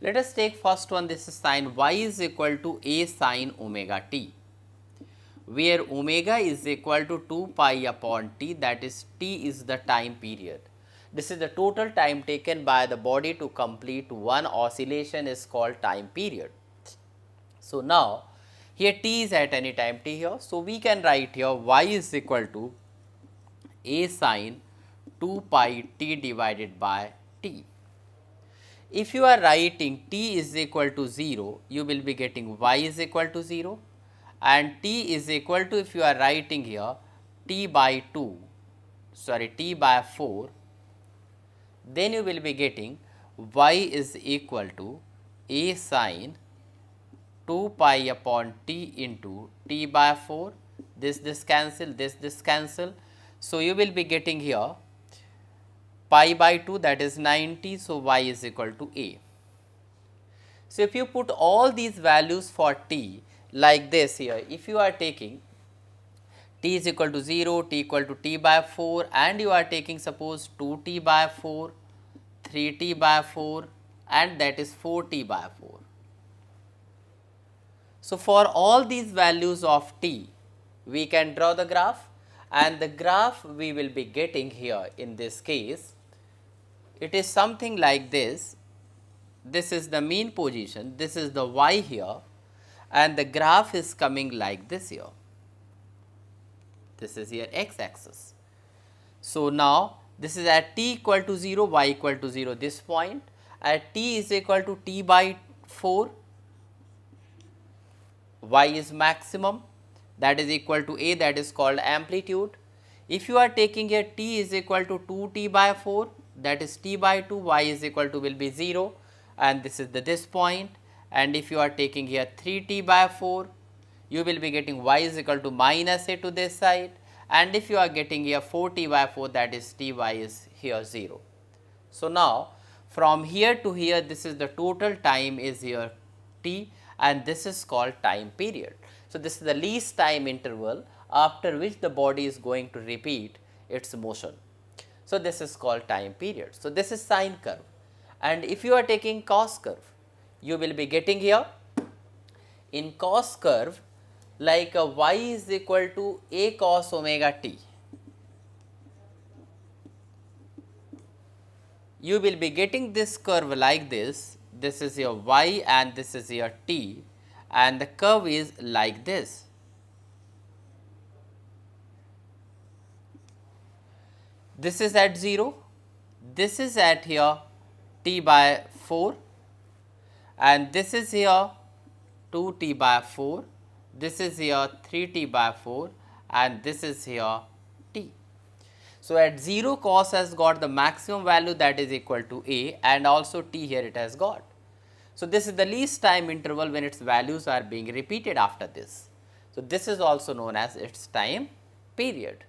Let us take first one, this is sin y is equal to a sin omega t, where omega is equal to 2 pi upon t, that is t is the time period. This is the total time taken by the body to complete one oscillation is called time period. So, now here t is at any time t here. So, we can write here y is equal to a sin 2 pi t divided by t. If you are writing t is equal to 0, you will be getting y is equal to 0, and t is equal to, if you are writing here t by 2, sorry t by 4, then you will be getting y is equal to a sin 2 pi upon t into t by 4, this cancel, this cancel. So, you will be getting here pi by 2, that is 90, so y is equal to a. So, if you put all these values for t like this here, if you are taking t is equal to 0, t equal to t by 4, and you are taking suppose 2t by 4, 3t by 4, and that is 4t by 4. So, for all these values of t, we can draw the graph, and the graph we will be getting here in this case, it is something like this. This is the mean position, this is the y here, and the graph is coming like this here. This is your x axis. So, now this is at t equal to 0, y equal to 0, this point, at t is equal to t by 4, y is maximum, that is equal to a, that is called amplitude. If you are taking here t is equal to 2t by 4, that is t by 2, y is equal to will be 0, and this is this point, and if you are taking here 3t by 4, you will be getting y is equal to minus a to this side, and if you are getting here 4t by 4, that is ty is here 0. So, now from here to here, this is the total time is here t, and this is called time period. So, this is the least time interval after which the body is going to repeat its motion. So, this is called time period. So, this is sine curve, and if you are taking cos curve, you will be getting here in cos curve like y is equal to a cos omega t. You will be getting this curve like this is your y and this is your t, and the curve is like this. This is at 0, this is at here t by 4, and this is here 2t by 4, this is here 3t by 4, and this is here t. So, at 0 cos has got the maximum value, that is equal to a, and also t here it has got. So, this is the least time interval when its values are being repeated after this. So, this is also known as its time period.